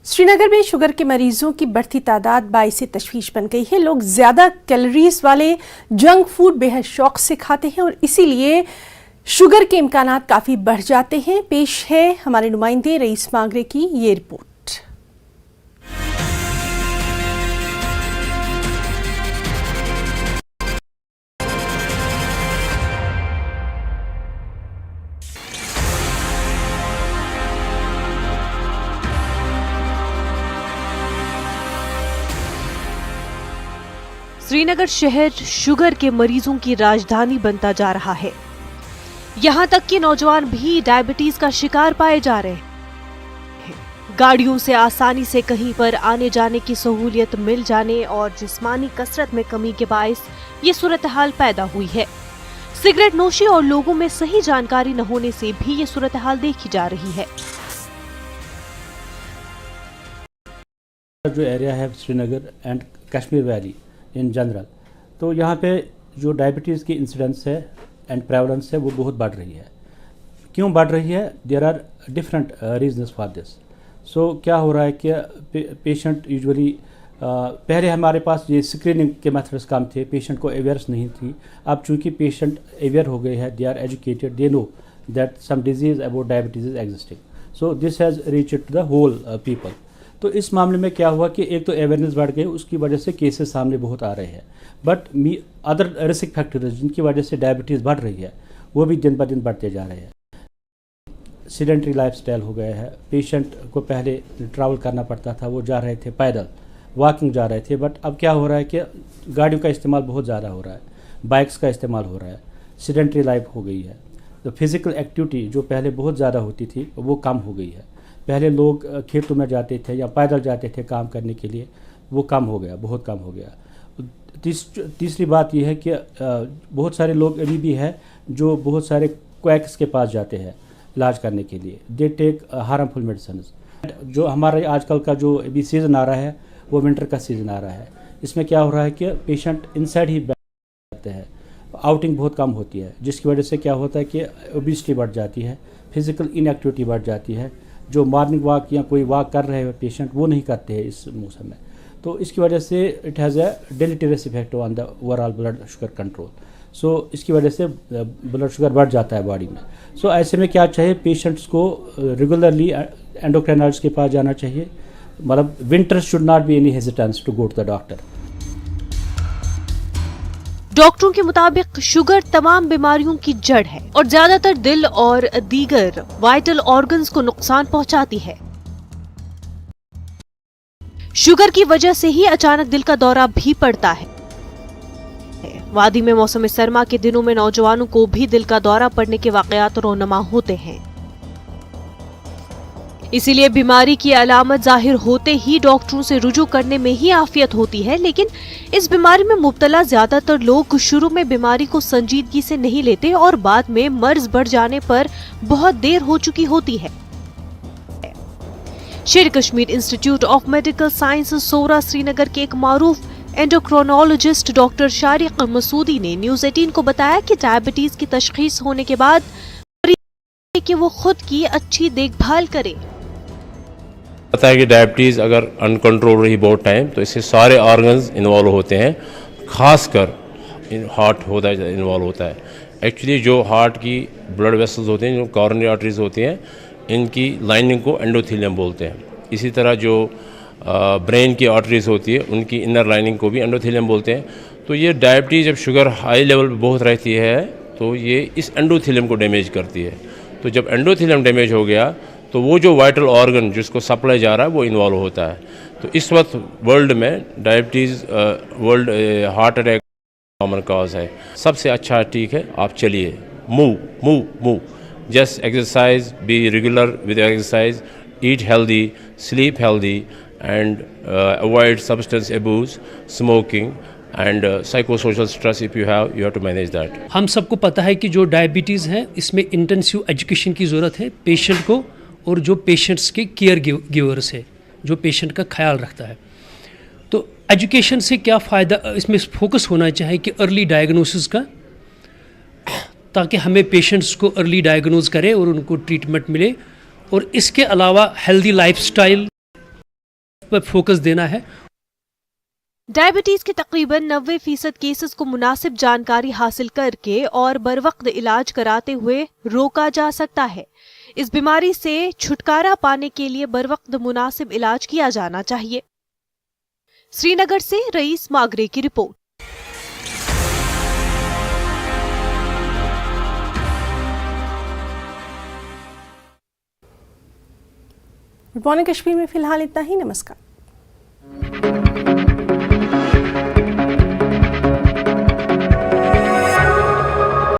श्रीनगर में शुगर के मरीजों की बढ़ती तादाद बाइसे तशवीश बन गई है। लोग ज्यादा कैलोरीज वाले जंक फूड बेहद शौक से खाते हैं और इसीलिए शुगर के इम्कानात काफी बढ़ जाते हैं। पेश है हमारे नुमाइंदे रईस मांगरे की ये रिपोर्ट। श्रीनगर शहर शुगर के मरीजों की राजधानी बनता जा रहा है। यहां तक कि नौजवान भी डायबिटीज का शिकार पाए जा रहे हैं। गाड़ियों से आसानी से कहीं पर आने जाने की सहूलियत मिल जाने और जिस्मानी कसरत में कमी के बायस ये सूरत हाल पैदा हुई है। सिगरेट नोशी और लोगों में सही जानकारी न होने से भी ये सूरत हाल देखी जा रही है। जो एरिया है Srinagar and Kashmir valley in general, तो यहाँ पे जो डायबिटीज़ की इंसिडेंस है एंड प्रेवलेंस है वो बहुत बढ़ रही है। क्यों बढ़ रही है? There are different reasons for this. So क्या हो रहा है कि पेशेंट यूजुअली पहले हमारे पास ये स्क्रीनिंग के मेथड्स कम थे, पेशेंट को अवेयरनेस नहीं थी। अब चूँकि पेशेंट अवेयर हो गए हैं, they are educated, they know that some disease about diabetes is existing, so this has reached to the whole people. तो इस मामले में क्या हुआ कि एक तो अवेयरनेस बढ़ गई, उसकी वजह से केसेस सामने बहुत आ रहे हैं। बट अदर रिस्क फैक्टर्स जिनकी वजह से डायबिटीज़ बढ़ रही है वो भी दिन ब दिन बढ़ते जा रहे हैं। सीडेंटरी लाइफस्टाइल हो गया है। पेशेंट को पहले ट्रैवल करना पड़ता था, वो जा रहे थे पैदल, वॉकिंग जा रहे थे। बट अब क्या हो रहा है कि गाड़ियों का इस्तेमाल बहुत ज़्यादा हो रहा है, बाइक्स का इस्तेमाल हो रहा है, सीडेंटरी लाइफ हो गई है। तो फिज़िकल एक्टिविटी जो पहले बहुत ज़्यादा होती थी वो कम हो गई है। पहले लोग खेतों में जाते थे या पैदल जाते थे काम करने के लिए, वो कम हो गया, बहुत कम हो गया। तीसरी बात यह है कि बहुत सारे लोग अभी भी है जो बहुत सारे क्वैक्स के पास जाते हैं इलाज करने के लिए, दे टेक हार्मफुल मेडिसिन। जो हमारा आजकल का जो अभी सीज़न आ रहा है वो विंटर का सीज़न आ रहा है। इसमें क्या हो रहा है कि पेशेंट इनसाइड ही बैठते हैं, आउटिंग बहुत कम होती है, जिसकी वजह से क्या होता है कि ओबेसिटी बढ़ जाती है, फिजिकल इनएक्टिविटी बढ़ जाती है। जो मॉर्निंग वॉक या कोई वॉक कर रहे हैं पेशेंट वो नहीं करते हैं इस मौसम में, तो इसकी वजह से it has a deleterious effect on the overall blood sugar control. So इसकी वजह से ब्लड शुगर बढ़ जाता है बॉडी में। सो ऐसे में क्या चाहिए, पेशेंट्स को रेगुलरली एंडोक्राइनोलॉजिस्ट के पास जाना चाहिए। मतलब winter should not be any hesitance to go to the doctor. डॉक्टरों के मुताबिक शुगर तमाम बीमारियों की जड़ है और ज्यादातर दिल और दीगर वाइटल ऑर्गन्स को नुकसान पहुंचाती है। शुगर की वजह से ही अचानक दिल का दौरा भी पड़ता है। वादी में मौसम सरमा के दिनों में नौजवानों को भी दिल का दौरा पड़ने के वाकयात रोनमा होते हैं। इसीलिए बीमारी की अलामत जाहिर होते ही डॉक्टरों से रुजू करने में ही आफियत होती है। लेकिन इस बीमारी में मुब्तला ज्यादातर लोग शुरू में बीमारी को संजीदगी से नहीं लेते और बाद में मर्ज बढ़ जाने पर बहुत देर हो चुकी होती है। Sher Kashmir institute of medical sciences Soura Srinagar के एक मारूफ एंडोक्रोनोलॉजिस्ट डॉक्टर शारिक मसूदी ने न्यूज़ 18 को बताया कि डायबिटीज की तशखीस होने के बाद कि वो खुद की अच्छी देखभाल करे। पता है कि डायबिटीज़ अगर अनकंट्रोल रही बहुत टाइम तो इससे सारे ऑर्गन्स इन्वॉल्व होते हैं, खासकर हार्ट होता है, इन्वॉल्व होता है। एक्चुअली जो हार्ट की ब्लड वेसल्स होते हैं, जो कॉरोनरी आर्टरीज होती हैं, इनकी लाइनिंग को एंडोथेलियम बोलते हैं। इसी तरह जो ब्रेन की आर्टरीज होती है उनकी इनर लाइनिंग को भी एंडोथेलियम बोलते हैं। तो ये डायबिटीज़ जब शुगर हाई लेवल पे बहुत रहती है तो ये इस एंडोथेलियम को डैमेज करती है। तो जब एंडोथेलियम डैमेज हो गया तो वो जो वाइटल ऑर्गन जिसको सप्लाई जा रहा है वो इन्वॉल्व होता है। तो इस वक्त वर्ल्ड में diabetes world heart attack common cause है। सबसे अच्छा ठीक है आप चलिए, move, just exercise, be regular with exercise, eat healthy, sleep healthy and avoid substance abuse, smoking and psychosocial stress if you have to manage that. हम सबको पता है कि जो डायबिटीज़ है इसमें इंटेंसिव एजुकेशन की ज़रूरत है पेशेंट को, और जो पेशेंट्स के केयर गिवर्स है, जो पेशेंट का ख्याल रखता है। तो एजुकेशन से क्या फ़ायदा, इसमें फोकस होना चाहिए कि अर्ली डायग्नोसिस का, ताकि हमें पेशेंट्स को अर्ली डायग्नोज करें और उनको ट्रीटमेंट मिले। और इसके अलावा हेल्दी लाइफस्टाइल पर फोकस देना है। डायबिटीज के तकरीबन 90% केसेस को मुनासिब जानकारी हासिल करके और बरवक्त इलाज कराते हुए रोका जा सकता है। इस बीमारी से छुटकारा पाने के लिए बरवक्त मुनासिब इलाज किया जाना चाहिए। श्रीनगर से रईस मागरे की रिपोर्ट। गुड मॉर्निंग कश्मीर में फिलहाल इतना ही। नमस्कार।